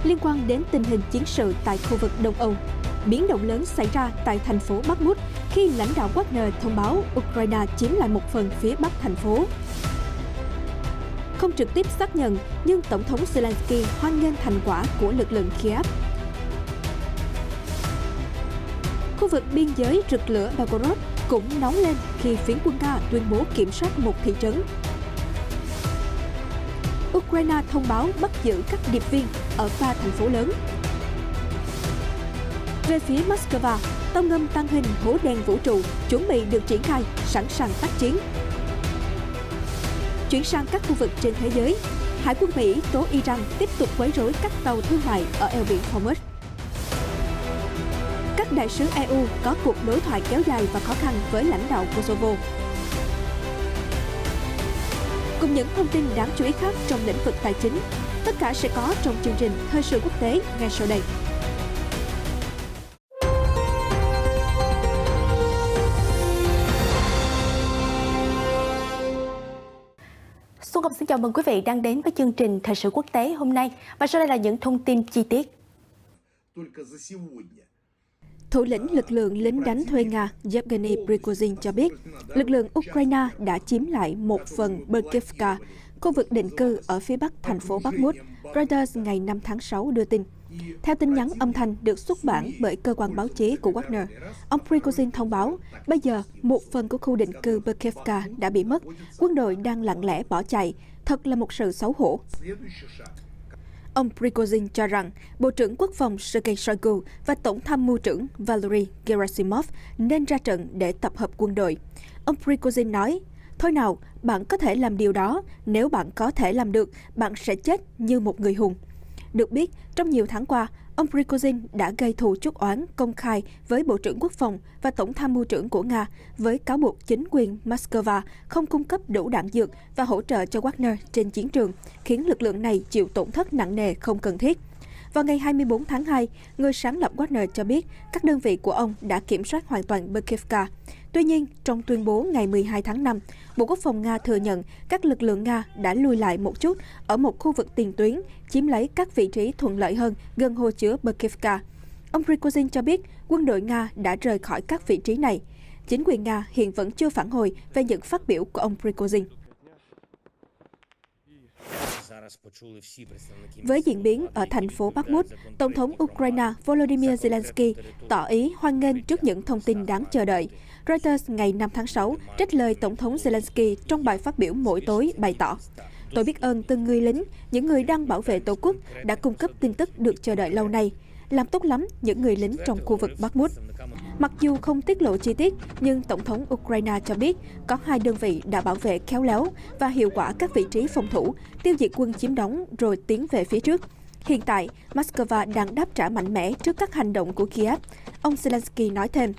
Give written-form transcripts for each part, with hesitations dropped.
liên quan đến tình hình chiến sự tại khu vực Đông Âu. Biến động lớn xảy ra tại thành phố Bakhmut khi lãnh đạo Wagner thông báo Ukraine chiếm lại một phần phía bắc thành phố. Không trực tiếp xác nhận, nhưng Tổng thống Zelensky hoan nghênh thành quả của lực lượng Kiev. Khu vực biên giới rực lửa Belgorod cũng nóng lên khi phiến quân Nga tuyên bố kiểm soát một thị trấn. Ukraine thông báo bắt giữ các điệp viên ở 3 thành phố lớn. Về phía Moscow, tàu ngầm tàng hình hố đen vũ trụ chuẩn bị được triển khai, sẵn sàng tác chiến. Chuyển sang các khu vực trên thế giới, Hải quân Mỹ tố Iran tiếp tục quấy rối các tàu thương mại ở eo biển Hormuz. Các đại sứ EU có cuộc đối thoại kéo dài và khó khăn với lãnh đạo Kosovo. Cùng những thông tin đáng chú ý khác trong lĩnh vực tài chính, tất cả sẽ có trong chương trình Thời sự quốc tế ngay sau đây. Xuân Ngọc xin chào mừng quý vị đang đến với chương trình Thời sự quốc tế hôm nay. Và sau đây là những thông tin chi tiết. Thủ lĩnh lực lượng lính đánh thuê Nga Yevgeny Prigozhin cho biết, lực lượng Ukraine đã chiếm lại một phần Berkivka, khu vực định cư ở phía bắc thành phố Bakhmut, Reuters ngày 5 tháng 6 đưa tin. Theo tin nhắn âm thanh được xuất bản bởi cơ quan báo chí của Wagner, ông Prigozhin thông báo, bây giờ một phần của khu định cư Berkivka đã bị mất, quân đội đang lặng lẽ bỏ chạy, thật là một sự xấu hổ. Ông Prigozhin cho rằng Bộ trưởng Quốc phòng Sergei Shoigu và Tổng tham mưu trưởng Valery Gerasimov nên ra trận để tập hợp quân đội. Ông Prigozhin nói, thôi nào, bạn có thể làm điều đó, nếu bạn có thể làm được, bạn sẽ chết như một người hùng. Được biết, trong nhiều tháng qua, ông Prigozhin đã gây thù chuốc oán công khai với Bộ trưởng Quốc phòng và Tổng tham mưu trưởng của Nga với cáo buộc chính quyền Moscow không cung cấp đủ đạn dược và hỗ trợ cho Wagner trên chiến trường, khiến lực lượng này chịu tổn thất nặng nề không cần thiết. Vào ngày 24 tháng 2, người sáng lập Wagner cho biết các đơn vị của ông đã kiểm soát hoàn toàn Berkivka. Tuy nhiên, trong tuyên bố ngày 12 tháng 5, Bộ Quốc phòng Nga thừa nhận các lực lượng Nga đã lùi lại một chút ở một khu vực tiền tuyến, chiếm lấy các vị trí thuận lợi hơn gần hồ chứa Berkivka. Ông Prigozhin cho biết quân đội Nga đã rời khỏi các vị trí này. Chính quyền Nga hiện vẫn chưa phản hồi về những phát biểu của ông Prigozhin. Với diễn biến ở thành phố Bakhmut, Tổng thống Ukraine Volodymyr Zelensky tỏ ý hoan nghênh trước những thông tin đáng chờ đợi. Reuters ngày 5 tháng 6 trích lời Tổng thống Zelensky trong bài phát biểu mỗi tối bày tỏ, tôi biết ơn từng người lính, những người đang bảo vệ Tổ quốc đã cung cấp tin tức được chờ đợi lâu nay. Làm tốt lắm những người lính trong khu vực Bakhmut. Mặc dù không tiết lộ chi tiết, nhưng Tổng thống Ukraine cho biết có 2 đơn vị đã bảo vệ khéo léo và hiệu quả các vị trí phòng thủ, tiêu diệt quân chiếm đóng rồi tiến về phía trước. Hiện tại, Moscow đang đáp trả mạnh mẽ trước các hành động của Kiev. Ông Zelensky nói thêm,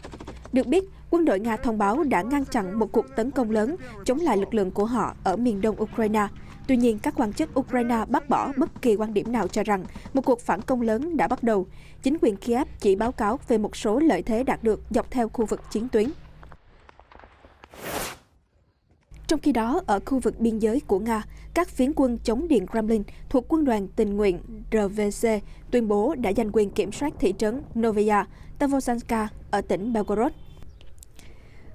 được biết, quân đội Nga thông báo đã ngăn chặn một cuộc tấn công lớn chống lại lực lượng của họ ở miền đông Ukraine. Tuy nhiên, các quan chức Ukraine bác bỏ bất kỳ quan điểm nào cho rằng một cuộc phản công lớn đã bắt đầu. Chính quyền Kiev chỉ báo cáo về một số lợi thế đạt được dọc theo khu vực chiến tuyến. Trong khi đó, ở khu vực biên giới của Nga, các phiến quân chống Điện Kremlin thuộc quân đoàn tình nguyện RVC tuyên bố đã giành quyền kiểm soát thị trấn Novaya Tavozhanka ở tỉnh Belgorod.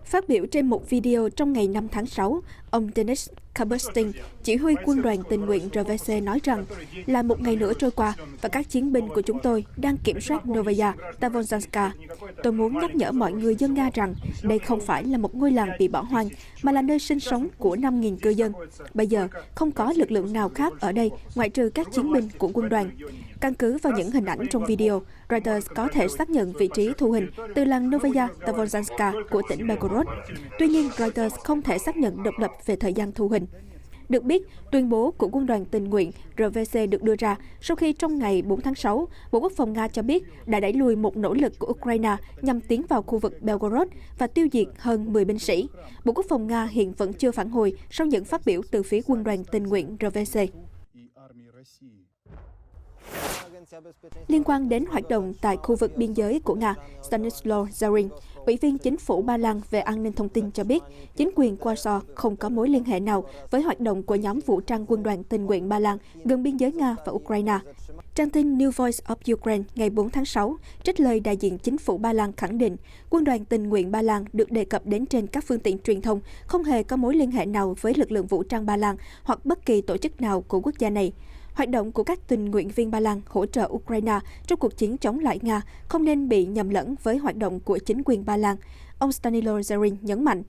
Phát biểu trên một video trong ngày 5 tháng 6, ông Denis Kabustin, chỉ huy quân đoàn tình nguyện RVC nói rằng là một ngày nữa trôi qua và các chiến binh của chúng tôi đang kiểm soát Novaya Tavozhanka. Tôi muốn nhắc nhở mọi người dân Nga rằng đây không phải là một ngôi làng bị bỏ hoang, mà là nơi sinh sống của 5.000 cư dân. Bây giờ, không có lực lượng nào khác ở đây ngoại trừ các chiến binh của quân đoàn. Căn cứ vào những hình ảnh trong video, Reuters có thể xác nhận vị trí thu hình từ làng Novaya Tavozhanka của tỉnh Belgorod. Tuy nhiên, Reuters không thể xác nhận độc lập về thời gian thu hình. Được biết, tuyên bố của quân đoàn tình nguyện RVC được đưa ra sau khi trong ngày 4 tháng 6, Bộ Quốc phòng Nga cho biết đã đẩy lùi một nỗ lực của Ukraine nhằm tiến vào khu vực Belgorod và tiêu diệt hơn 10 binh sĩ. Bộ Quốc phòng Nga hiện vẫn chưa phản hồi sau những phát biểu từ phía quân đoàn tình nguyện RVC. Liên quan đến hoạt động tại khu vực biên giới của Nga, Stanislaw Zarin, Ủy viên Chính phủ Ba Lan về an ninh thông tin cho biết, chính quyền Warsaw không có mối liên hệ nào với hoạt động của nhóm vũ trang quân đoàn tình nguyện Ba Lan gần biên giới Nga và Ukraine. Trang tin New Voice of Ukraine ngày 4 tháng 6, trích lời đại diện chính phủ Ba Lan khẳng định, quân đoàn tình nguyện Ba Lan được đề cập đến trên các phương tiện truyền thông không hề có mối liên hệ nào với lực lượng vũ trang Ba Lan hoặc bất kỳ tổ chức nào của quốc gia này. Hoạt động của các tình nguyện viên Ba Lan hỗ trợ Ukraine trong cuộc chiến chống lại Nga không nên bị nhầm lẫn với hoạt động của chính quyền Ba Lan, ông Stanislaw Zarin nhấn mạnh.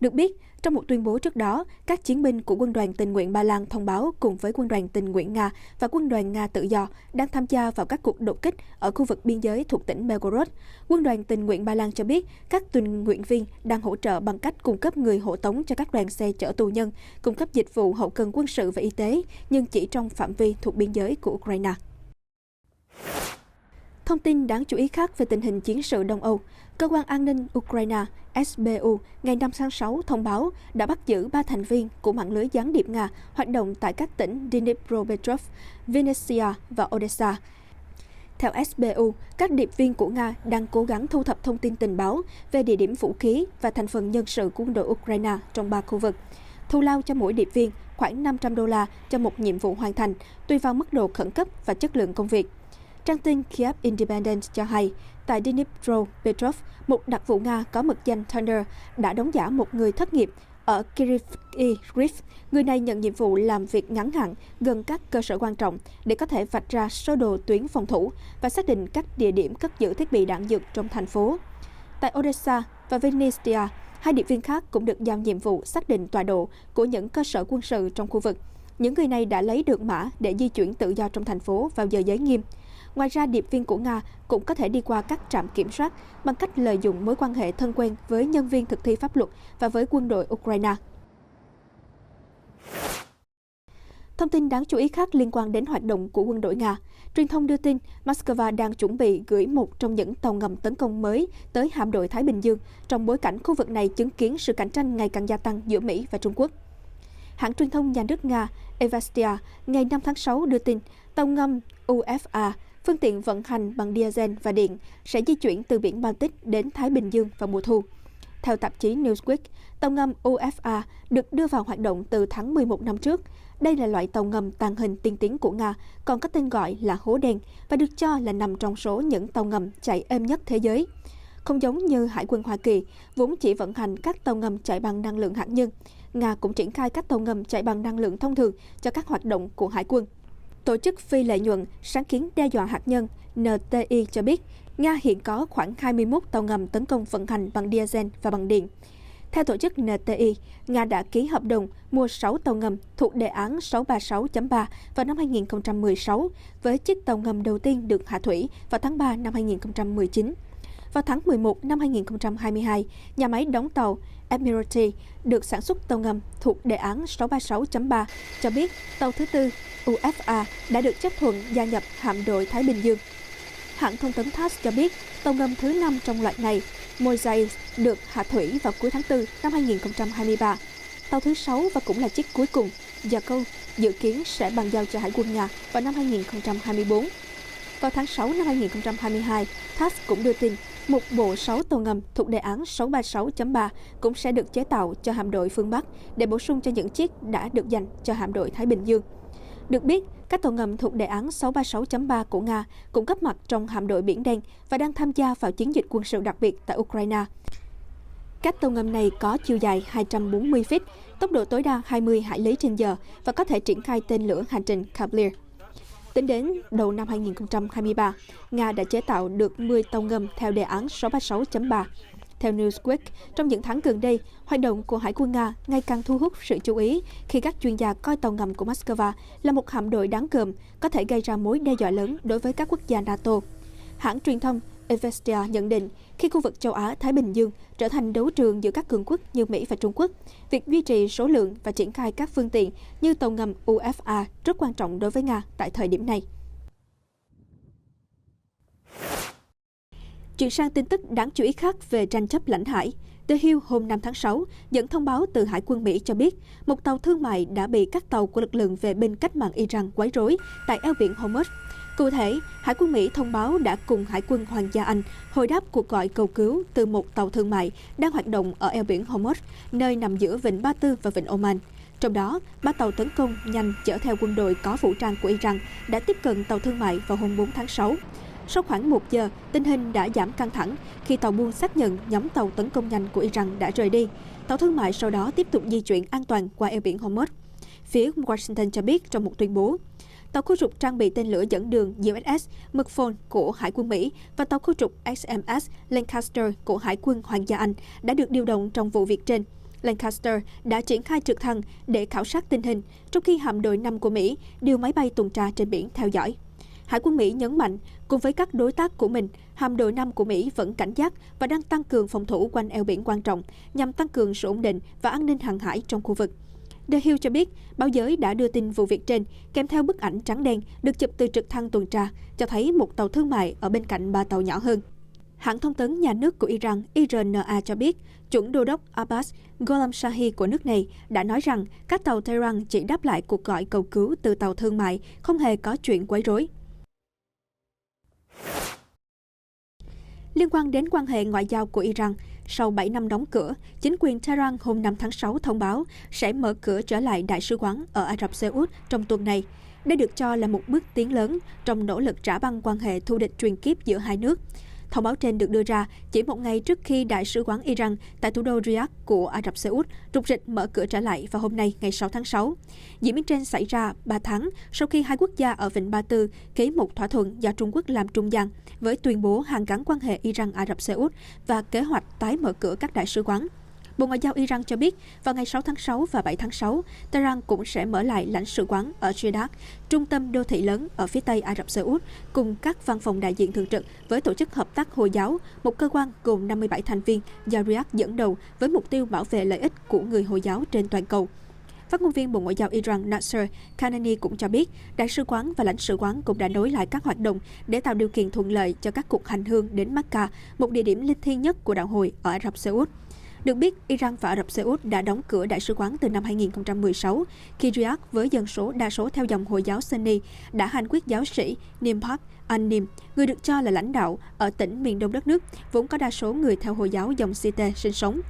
Được biết, trong một tuyên bố trước đó, các chiến binh của quân đoàn tình nguyện Ba Lan thông báo cùng với quân đoàn tình nguyện Nga và quân đoàn Nga tự do đang tham gia vào các cuộc đột kích ở khu vực biên giới thuộc tỉnh Belgorod. Quân đoàn tình nguyện Ba Lan cho biết các tình nguyện viên đang hỗ trợ bằng cách cung cấp người hộ tống cho các đoàn xe chở tù nhân, cung cấp dịch vụ hậu cần quân sự và y tế, nhưng chỉ trong phạm vi thuộc biên giới của Ukraine. Thông tin đáng chú ý khác về tình hình chiến sự Đông Âu. Cơ quan an ninh Ukraine SBU ngày 5 tháng 6 thông báo đã bắt giữ 3 thành viên của mạng lưới gián điệp Nga hoạt động tại các tỉnh Dnipropetrovsk, Vinnytsia và Odessa. Theo SBU, các điệp viên của Nga đang cố gắng thu thập thông tin tình báo về địa điểm vũ khí và thành phần nhân sự của quân đội Ukraine trong 3 khu vực. Thù lao cho mỗi điệp viên khoảng $500 cho một nhiệm vụ hoàn thành, tùy vào mức độ khẩn cấp và chất lượng công việc. Trang tin Kiev Independent cho hay, tại Dnipropetrovsk, một đặc vụ Nga có mật danh Thunder đã đóng giả một người thất nghiệp ở Kryvyi. Người này nhận nhiệm vụ làm việc ngắn hạn gần các cơ sở quan trọng để có thể vạch ra sơ đồ tuyến phòng thủ và xác định các địa điểm cất giữ thiết bị đạn dược trong thành phố. Tại Odessa và Vinnytsia, 2 điệp viên khác cũng được giao nhiệm vụ xác định tọa độ của những cơ sở quân sự trong khu vực. Những người này đã lấy được mã để di chuyển tự do trong thành phố vào giờ giới nghiêm. Ngoài ra, điệp viên của Nga cũng có thể đi qua các trạm kiểm soát bằng cách lợi dụng mối quan hệ thân quen với nhân viên thực thi pháp luật và với quân đội Ukraine. Thông tin đáng chú ý khác liên quan đến hoạt động của quân đội Nga. Truyền thông đưa tin Moscow đang chuẩn bị gửi một trong những tàu ngầm tấn công mới tới hạm đội Thái Bình Dương trong bối cảnh khu vực này chứng kiến sự cạnh tranh ngày càng gia tăng giữa Mỹ và Trung Quốc. Hãng truyền thông nhà nước Nga Evastia ngày 5 tháng 6 đưa tin tàu ngầm UFA, phương tiện vận hành bằng diesel và điện, sẽ di chuyển từ biển Baltic đến Thái Bình Dương vào mùa thu. Theo tạp chí Newsweek, tàu ngầm UFA được đưa vào hoạt động từ tháng 11 năm trước. Đây là loại tàu ngầm tàng hình tiên tiến của Nga, còn có tên gọi là Hố Đen và được cho là nằm trong số những tàu ngầm chạy êm nhất thế giới. Không giống như Hải quân Hoa Kỳ, vốn chỉ vận hành các tàu ngầm chạy bằng năng lượng hạt nhân, Nga cũng triển khai các tàu ngầm chạy bằng năng lượng thông thường cho các hoạt động của Hải quân. Tổ chức phi lợi nhuận sáng kiến đe dọa hạt nhân NTI cho biết, Nga hiện có khoảng 21 tàu ngầm tấn công vận hành bằng diesel và bằng điện. Theo tổ chức NTI, Nga đã ký hợp đồng mua 6 tàu ngầm thuộc đề án 636.3 vào năm 2016, với chiếc tàu ngầm đầu tiên được hạ thủy vào tháng 3 năm 2019. Vào tháng 11 năm 2022, nhà máy đóng tàu Admiralty được sản xuất tàu ngầm thuộc đề án 636.3 cho biết tàu thứ tư UFA đã được chấp thuận gia nhập hạm đội Thái Bình Dương. Hãng thông tấn TASS cho biết tàu ngầm thứ 5 trong loại này, Mosaic, được hạ thủy vào cuối tháng 4 năm 2023. Tàu thứ 6 và cũng là chiếc cuối cùng, Yakov, dự kiến sẽ bàn giao cho Hải quân Nga vào năm 2024. Vào tháng 6 năm 2022, TASS cũng đưa tin một bộ 6 tàu ngầm thuộc đề án 636.3 cũng sẽ được chế tạo cho hạm đội phương Bắc để bổ sung cho những chiếc đã được dành cho hạm đội Thái Bình Dương. Được biết, các tàu ngầm thuộc đề án 636.3 của Nga cũng góp mặt trong hạm đội Biển Đen và đang tham gia vào chiến dịch quân sự đặc biệt tại Ukraine. Các tàu ngầm này có chiều dài 240 feet, tốc độ tối đa 20 hải lý trên giờ và có thể triển khai tên lửa hành trình Cavalier. Tính đến đầu năm 2023, Nga đã chế tạo được 10 tàu ngầm theo đề án 636.3. Theo Newsweek, trong những tháng gần đây, hoạt động của Hải quân Nga ngày càng thu hút sự chú ý khi các chuyên gia coi tàu ngầm của Moscow là một hạm đội đáng gờm, có thể gây ra mối đe dọa lớn đối với các quốc gia NATO. Hãng truyền thông Evastia nhận định, khi khu vực châu Á-Thái Bình Dương trở thành đấu trường giữa các cường quốc như Mỹ và Trung Quốc, việc duy trì số lượng và triển khai các phương tiện như tàu ngầm UFA rất quan trọng đối với Nga tại thời điểm này. Chuyển sang tin tức đáng chú ý khác về tranh chấp lãnh hải. The Hill hôm 5 tháng 6 dẫn thông báo từ Hải quân Mỹ cho biết một tàu thương mại đã bị các tàu của lực lượng vệ binh cách mạng Iran quấy rối tại eo biển Hormuz. Cụ thể, Hải quân Mỹ thông báo đã cùng Hải quân Hoàng gia Anh hồi đáp cuộc gọi cầu cứu từ một tàu thương mại đang hoạt động ở eo biển Hormuz, nơi nằm giữa vịnh Ba Tư và vịnh Oman. Trong đó, 3 tàu tấn công nhanh chở theo quân đội có vũ trang của Iran đã tiếp cận tàu thương mại vào hôm 4 tháng 6. Sau khoảng 1 giờ, tình hình đã giảm căng thẳng khi tàu buôn xác nhận nhóm tàu tấn công nhanh của Iran đã rời đi. Tàu thương mại sau đó tiếp tục di chuyển an toàn qua eo biển Hormuz. Phía Washington cho biết trong một tuyên bố, tàu khu trục trang bị tên lửa dẫn đường USS McFaul của Hải quân Mỹ và tàu khu trục HMS Lancaster của Hải quân Hoàng gia Anh đã được điều động trong vụ việc trên. Lancaster đã triển khai trực thăng để khảo sát tình hình, trong khi hạm đội 5 của Mỹ điều máy bay tuần tra trên biển theo dõi. Hải quân Mỹ nhấn mạnh, cùng với các đối tác của mình, hạm đội 5 của Mỹ vẫn cảnh giác và đang tăng cường phòng thủ quanh eo biển quan trọng nhằm tăng cường sự ổn định và an ninh hàng hải trong khu vực. The Hill cho biết, báo giới đã đưa tin vụ việc trên, kèm theo bức ảnh trắng đen được chụp từ trực thăng tuần tra, cho thấy một tàu thương mại ở bên cạnh 3 tàu nhỏ hơn. Hãng thông tấn nhà nước của Iran IRNA cho biết, chuẩn đô đốc Abbas Gholamshahi của nước này đã nói rằng các tàu Tehran chỉ đáp lại cuộc gọi cầu cứu từ tàu thương mại, không hề có chuyện quấy rối. Liên quan đến quan hệ ngoại giao của Iran, sau 7 năm đóng cửa, chính quyền Tehran hôm 5 tháng 6 thông báo sẽ mở cửa trở lại đại sứ quán ở Ả Rập Xê Út trong tuần này. Đây được cho là một bước tiến lớn trong nỗ lực trả băng quan hệ thù địch truyền kiếp giữa hai nước. Thông báo trên được đưa ra chỉ một ngày trước khi Đại sứ quán Iran tại thủ đô Riyadh của Ả Rập Xê Út rục rịch mở cửa trở lại vào hôm nay, ngày 6 tháng 6. Diễn biến trên xảy ra 3 tháng sau khi hai quốc gia ở Vịnh Ba Tư ký một thỏa thuận do Trung Quốc làm trung gian với tuyên bố hàn gắn quan hệ Iran-Ả Rập Xê Út và kế hoạch tái mở cửa các đại sứ quán. Bộ Ngoại giao Iran cho biết, vào ngày 6 tháng 6 và 7 tháng 6, Tehran cũng sẽ mở lại lãnh sự quán ở Jeddah, trung tâm đô thị lớn ở phía tây Ả Rập Xê Út, cùng các văn phòng đại diện thường trực với Tổ chức Hợp tác Hồi giáo, một cơ quan gồm 57 thành viên do Riyadh dẫn đầu với mục tiêu bảo vệ lợi ích của người Hồi giáo trên toàn cầu. Phát ngôn viên Bộ Ngoại giao Iran Nasser Kanani cũng cho biết, đại sứ quán và lãnh sự quán cũng đã nối lại các hoạt động để tạo điều kiện thuận lợi cho các cuộc hành hương đến Mecca, một địa điểm linh thiêng nhất của đạo Hồi ở Ả Rập Xê Út. Được biết, Iran và Ả Rập Xê Út đã đóng cửa đại sứ quán từ năm 2016, khi Riyadh với dân số đa số theo dòng Hồi giáo Sunni đã hành quyết giáo sĩ Nimpak An-Nim, người được cho là lãnh đạo ở tỉnh miền đông đất nước, vốn có đa số người theo Hồi giáo dòng Shiite sinh sống.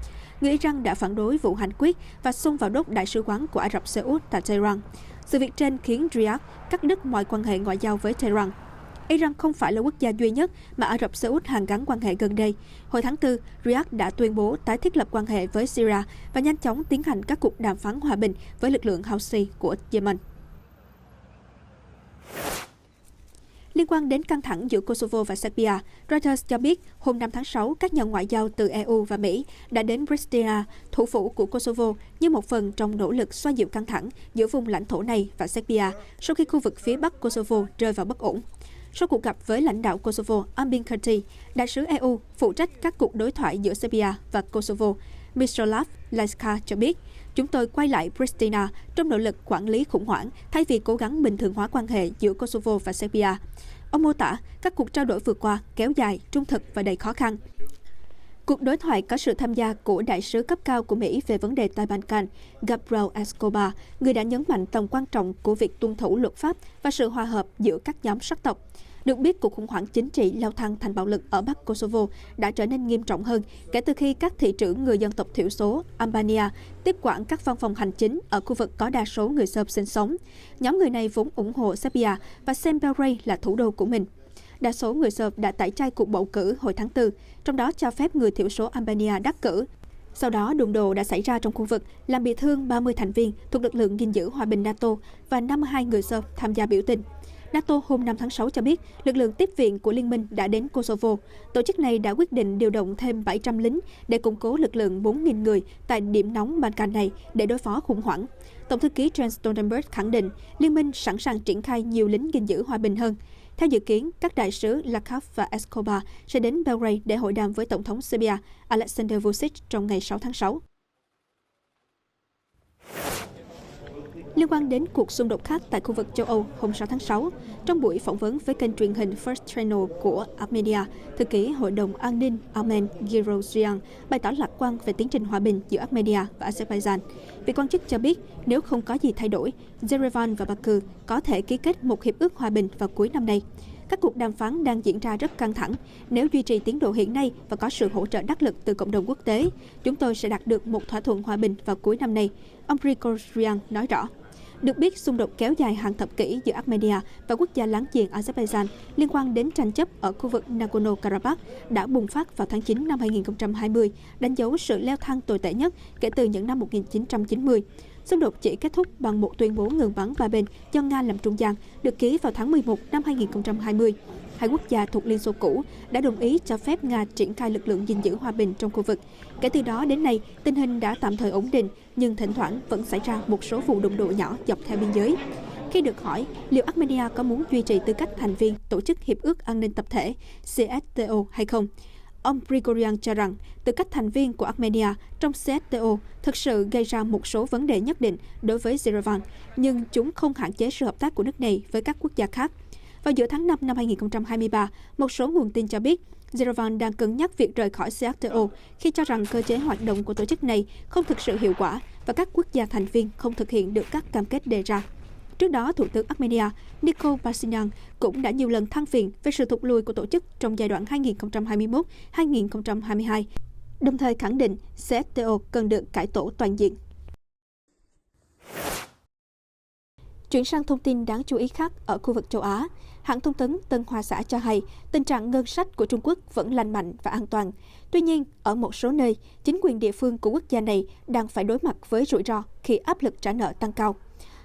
Người Iran đã phản đối vụ hành quyết và xông vào đốt đại sứ quán của Ả Rập Xê Út tại Tehran. Sự việc trên khiến Riyadh cắt đứt mọi quan hệ ngoại giao với Tehran. Iran không phải là quốc gia duy nhất mà Ả Rập Xê Út hàn gắn quan hệ gần đây. Hồi tháng 4, Riyadh đã tuyên bố tái thiết lập quan hệ với Syria và nhanh chóng tiến hành các cuộc đàm phán hòa bình với lực lượng Houthi của Yemen. Liên quan đến căng thẳng giữa Kosovo và Serbia, Reuters cho biết hôm 5 tháng 6, các nhà ngoại giao từ EU và Mỹ đã đến Pristina, thủ phủ của Kosovo, như một phần trong nỗ lực xoa dịu căng thẳng giữa vùng lãnh thổ này và Serbia sau khi khu vực phía bắc Kosovo rơi vào bất ổn. Sau cuộc gặp với lãnh đạo Kosovo Albin Kurti, đại sứ EU phụ trách các cuộc đối thoại giữa Serbia và Kosovo, Miroslav Lajčák cho biết, chúng tôi quay lại Pristina trong nỗ lực quản lý khủng hoảng thay vì cố gắng bình thường hóa quan hệ giữa Kosovo và Serbia. Ông mô tả các cuộc trao đổi vừa qua kéo dài, trung thực và đầy khó khăn. Cuộc đối thoại có sự tham gia của đại sứ cấp cao của Mỹ về vấn đề tại Balkan, Gabriel Escobar, người đã nhấn mạnh tầm quan trọng của việc tuân thủ luật pháp và sự hòa hợp giữa các nhóm sắc tộc. Được biết, cuộc khủng hoảng chính trị leo thang thành bạo lực ở Bắc Kosovo đã trở nên nghiêm trọng hơn kể từ khi các thị trưởng người dân tộc thiểu số Albania tiếp quản các văn phòng hành chính ở khu vực có đa số người Serb sinh sống. Nhóm người này vốn ủng hộ Serbia và xem Belgrade là thủ đô của mình. Đa số người Serb đã tẩy chay cuộc bầu cử hồi tháng 4, trong đó cho phép người thiểu số Albania đắc cử. Sau đó, đụng độ đã xảy ra trong khu vực, làm bị thương 30 thành viên thuộc lực lượng gìn giữ hòa bình NATO và 52 người Serb tham gia biểu tình. NATO hôm 5 tháng 6 cho biết lực lượng tiếp viện của Liên minh đã đến Kosovo. Tổ chức này đã quyết định điều động thêm 700 lính để củng cố lực lượng 4.000 người tại điểm nóng Balkan này để đối phó khủng hoảng. Tổng thư ký Jens Stoltenberg khẳng định Liên minh sẵn sàng triển khai nhiều lính gìn giữ hòa bình hơn. Theo dự kiến, các đại sứ Lajčák và Escobar sẽ đến Belgrade để hội đàm với Tổng thống Serbia Aleksandar Vučić trong ngày 6 tháng 6. Liên quan đến cuộc xung đột khác tại khu vực châu Âu hôm 6 tháng 6, trong buổi phỏng vấn với kênh truyền hình First Channel của Armenia, thư ký Hội đồng An ninh Armen Girosyan bày tỏ lạc quan về tiến trình hòa bình giữa Armenia và Azerbaijan. Vị quan chức cho biết nếu không có gì thay đổi, Yerevan và Baku có thể ký kết một hiệp ước hòa bình vào cuối năm nay. Các cuộc đàm phán đang diễn ra rất căng thẳng. Nếu duy trì tiến độ hiện nay và có sự hỗ trợ đắc lực từ cộng đồng quốc tế, chúng tôi sẽ đạt được một thỏa thuận hòa bình vào cuối năm nay, ông Grigoryan nói rõ. Được biết, xung đột kéo dài hàng thập kỷ giữa Armenia và quốc gia láng giềng Azerbaijan liên quan đến tranh chấp ở khu vực Nagorno-Karabakh đã bùng phát vào tháng 9 năm 2020, đánh dấu sự leo thang tồi tệ nhất kể từ những năm 1990. Xung đột chỉ kết thúc bằng một tuyên bố ngừng bắn ba bên do Nga làm trung gian, được ký vào tháng 11 năm 2020. Hai quốc gia thuộc Liên Xô cũ đã đồng ý cho phép Nga triển khai lực lượng gìn giữ hòa bình trong khu vực. Kể từ đó đến nay, tình hình đã tạm thời ổn định, nhưng thỉnh thoảng vẫn xảy ra một số vụ đụng độ nhỏ dọc theo biên giới. Khi được hỏi liệu Armenia có muốn duy trì tư cách thành viên Tổ chức Hiệp ước An ninh Tập thể CSTO hay không, ông Grigoryan cho rằng tư cách thành viên của Armenia trong CSTO thực sự gây ra một số vấn đề nhất định đối với Yerevan, nhưng chúng không hạn chế sự hợp tác của nước này với các quốc gia khác. Vào giữa tháng 5 năm 2023, một số nguồn tin cho biết Yerevan đang cân nhắc việc rời khỏi CSTO khi cho rằng cơ chế hoạt động của tổ chức này không thực sự hiệu quả và các quốc gia thành viên không thực hiện được các cam kết đề ra. Trước đó, Thủ tướng Armenia Nikol Pashinyan cũng đã nhiều lần than phiền về sự thụt lùi của tổ chức trong giai đoạn 2021-2022, đồng thời khẳng định CSTO cần được cải tổ toàn diện. Chuyển sang thông tin đáng chú ý khác ở khu vực châu Á, hãng thông tấn Tân Hoa Xã cho hay tình trạng ngân sách của Trung Quốc vẫn lành mạnh và an toàn. Tuy nhiên, ở một số nơi, chính quyền địa phương của quốc gia này đang phải đối mặt với rủi ro khi áp lực trả nợ tăng cao.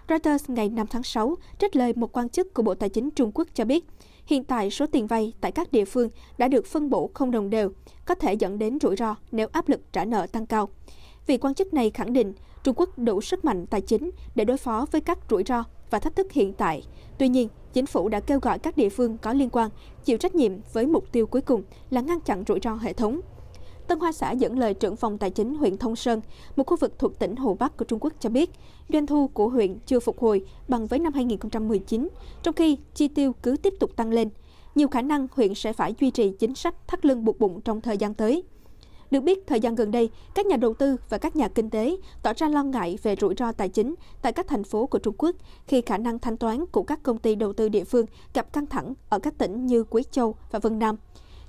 Reuters ngày 5 tháng 6 trích lời một quan chức của Bộ Tài chính Trung Quốc cho biết, hiện tại số tiền vay tại các địa phương đã được phân bổ không đồng đều, có thể dẫn đến rủi ro nếu áp lực trả nợ tăng cao. Vị quan chức này khẳng định Trung Quốc đủ sức mạnh tài chính để đối phó với các rủi ro và thách thức hiện tại. Tuy nhiên, chính phủ đã kêu gọi các địa phương có liên quan chịu trách nhiệm với mục tiêu cuối cùng là ngăn chặn rủi ro hệ thống. Tân Hoa Xã dẫn lời trưởng phòng tài chính huyện Thông Sơn, một khu vực thuộc tỉnh Hồ Bắc của Trung Quốc cho biết, doanh thu của huyện chưa phục hồi bằng với năm 2019, trong khi chi tiêu cứ tiếp tục tăng lên. Nhiều khả năng huyện sẽ phải duy trì chính sách thắt lưng buộc bụng trong thời gian tới. Được biết, thời gian gần đây, các nhà đầu tư và các nhà kinh tế tỏ ra lo ngại về rủi ro tài chính tại các thành phố của Trung Quốc khi khả năng thanh toán của các công ty đầu tư địa phương gặp căng thẳng ở các tỉnh như Quý Châu và Vân Nam.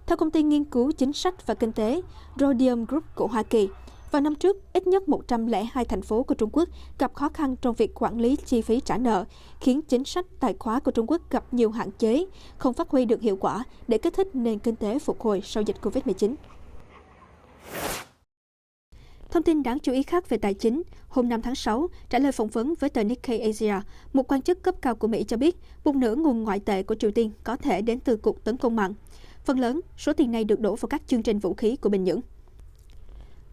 Theo công ty nghiên cứu chính sách và kinh tế Rhodium Group của Hoa Kỳ, vào năm trước, ít nhất 102 thành phố của Trung Quốc gặp khó khăn trong việc quản lý chi phí trả nợ, khiến chính sách tài khóa của Trung Quốc gặp nhiều hạn chế, không phát huy được hiệu quả để kích thích nền kinh tế phục hồi sau dịch Covid-19. Thông tin đáng chú ý khác về tài chính, hôm 5 tháng 6, trả lời phỏng vấn với tờ Nikkei Asia, một quan chức cấp cao của Mỹ cho biết một nửa nguồn ngoại tệ của Triều Tiên có thể đến từ cuộc tấn công mạng. Phần lớn, số tiền này được đổ vào các chương trình vũ khí của Bình Nhưỡng.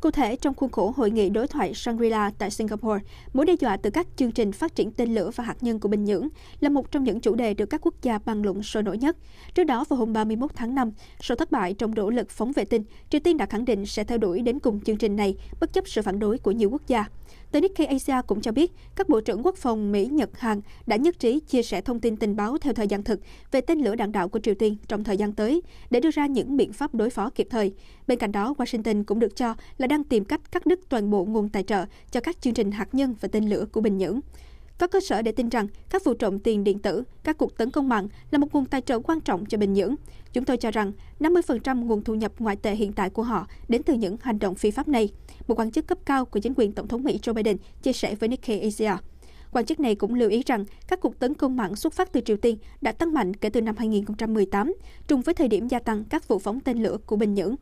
Cụ thể, trong khuôn khổ hội nghị đối thoại Shangri-La tại Singapore, mối đe dọa từ các chương trình phát triển tên lửa và hạt nhân của Bình Nhưỡng là một trong những chủ đề được các quốc gia bàn luận sôi nổi nhất. Trước đó, vào hôm 31 tháng 5, sau thất bại trong nỗ lực phóng vệ tinh, Triều Tiên đã khẳng định sẽ theo đuổi đến cùng chương trình này, bất chấp sự phản đối của nhiều quốc gia. Tờ Nikkei Asia cũng cho biết, các bộ trưởng quốc phòng Mỹ, Nhật, Hàn đã nhất trí chia sẻ thông tin tình báo theo thời gian thực về tên lửa đạn đạo của Triều Tiên trong thời gian tới, để đưa ra những biện pháp đối phó kịp thời. Bên cạnh đó, Washington cũng được cho là đang tìm cách cắt đứt toàn bộ nguồn tài trợ cho các chương trình hạt nhân và tên lửa của Bình Nhưỡng. Có cơ sở để tin rằng các vụ trộm tiền điện tử, các cuộc tấn công mạng là một nguồn tài trợ quan trọng cho Bình Nhưỡng. Chúng tôi cho rằng 50% nguồn thu nhập ngoại tệ hiện tại của họ đến từ những hành động phi pháp này, một quan chức cấp cao của chính quyền Tổng thống Mỹ Joe Biden chia sẻ với Nikkei Asia. Quan chức này cũng lưu ý rằng các cuộc tấn công mạng xuất phát từ Triều Tiên đã tăng mạnh kể từ năm 2018, trùng với thời điểm gia tăng các vụ phóng tên lửa của Bình Nhưỡng.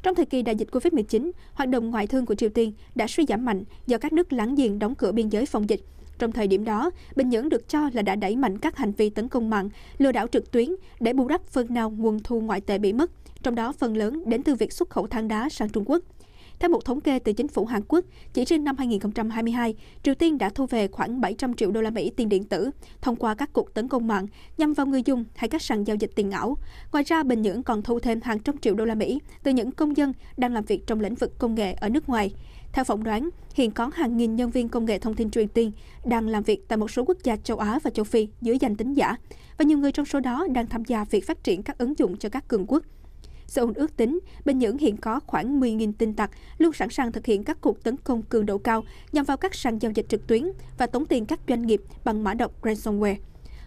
Trong thời kỳ đại dịch Covid-19, hoạt động ngoại thương của Triều Tiên đã suy giảm mạnh do các nước láng giềng đóng cửa biên giới phòng dịch. Trong thời điểm đó, Bình Nhưỡng được cho là đã đẩy mạnh các hành vi tấn công mạng, lừa đảo trực tuyến để bù đắp phần nào nguồn thu ngoại tệ bị mất, trong đó phần lớn đến từ việc xuất khẩu than đá sang Trung Quốc. Theo một thống kê từ chính phủ Hàn Quốc, chỉ riêng năm 2022, Triều Tiên đã thu về khoảng 700 triệu đô la Mỹ tiền điện tử thông qua các cuộc tấn công mạng nhằm vào người dùng hay các sàn giao dịch tiền ảo. Ngoài ra, Bình Nhưỡng còn thu thêm hàng trăm triệu đô la Mỹ từ những công dân đang làm việc trong lĩnh vực công nghệ ở nước ngoài. Theo phỏng đoán, hiện có hàng nghìn nhân viên công nghệ thông tin truyền tin đang làm việc tại một số quốc gia châu Á và châu Phi dưới danh tính giả, và nhiều người trong số đó đang tham gia việc phát triển các ứng dụng cho các cường quốc. Seoul ước tính, Bình Nhưỡng hiện có khoảng 10.000 tin tặc luôn sẵn sàng thực hiện các cuộc tấn công cường độ cao nhằm vào các sàn giao dịch trực tuyến và tống tiền các doanh nghiệp bằng mã độc ransomware.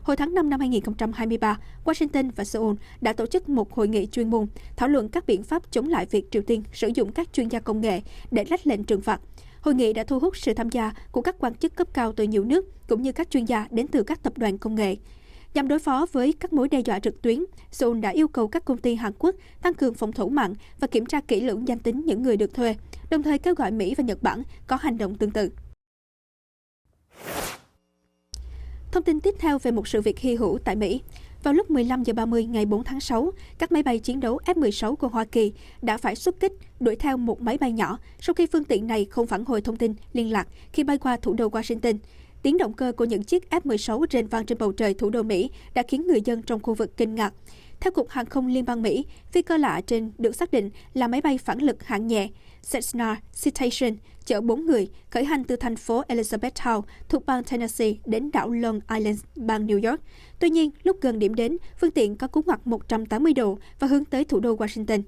Hồi tháng 5 năm 2023, Washington và Seoul đã tổ chức một hội nghị chuyên môn thảo luận các biện pháp chống lại việc Triều Tiên sử dụng các chuyên gia công nghệ để lách lệnh trừng phạt. Hội nghị đã thu hút sự tham gia của các quan chức cấp cao từ nhiều nước cũng như các chuyên gia đến từ các tập đoàn công nghệ. Nhằm đối phó với các mối đe dọa trực tuyến, Seoul đã yêu cầu các công ty Hàn Quốc tăng cường phòng thủ mạng và kiểm tra kỹ lưỡng danh tính những người được thuê, đồng thời kêu gọi Mỹ và Nhật Bản có hành động tương tự. Thông tin tiếp theo về một sự việc hy hữu tại Mỹ. Vào lúc 15 giờ 30 ngày 4 tháng 6, các máy bay chiến đấu F-16 của Hoa Kỳ đã phải xuất kích đuổi theo một máy bay nhỏ sau khi phương tiện này không phản hồi thông tin liên lạc khi bay qua thủ đô Washington. Tiếng động cơ của những chiếc F-16 rền vang trên bầu trời thủ đô Mỹ đã khiến người dân trong khu vực kinh ngạc. Theo Cục Hàng không Liên bang Mỹ, phi cơ lạ trên được xác định là máy bay phản lực hạng nhẹ Cessna Citation chở 4 người khởi hành từ thành phố Elizabethtown thuộc bang Tennessee đến đảo Long Island, bang New York. Tuy nhiên, lúc gần điểm đến, phương tiện có cú ngoặt 180 độ và hướng tới thủ đô Washington.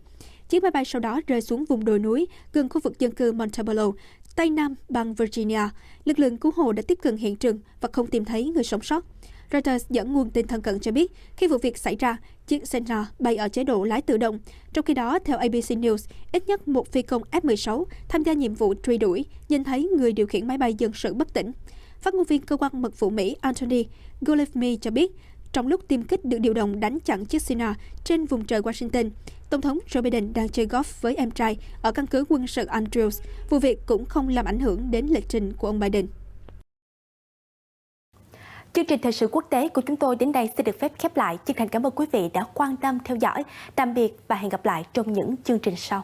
Chiếc máy bay sau đó rơi xuống vùng đồi núi gần khu vực dân cư Montebello, Tây Nam bang Virginia. Lực lượng cứu hộ đã tiếp cận hiện trường và không tìm thấy người sống sót. Reuters dẫn nguồn tin thân cận cho biết, khi vụ việc xảy ra, chiếc Cessna bay ở chế độ lái tự động. Trong khi đó, theo ABC News, ít nhất một phi công F-16 tham gia nhiệm vụ truy đuổi, nhìn thấy người điều khiển máy bay dân sự bất tỉnh. Phát ngôn viên cơ quan mật vụ Mỹ Anthony Goldsmith cho biết, trong lúc tiêm kích được điều động đánh chặn chiếc Cessna trên vùng trời Washington, Tổng thống Joe Biden đang chơi golf với em trai ở căn cứ quân sự Andrews. Vụ việc cũng không làm ảnh hưởng đến lịch trình của ông Biden. Chương trình thời sự quốc tế của chúng tôi đến đây xin được phép khép lại. Chân thành cảm ơn quý vị đã quan tâm theo dõi. Tạm biệt và hẹn gặp lại trong những chương trình sau.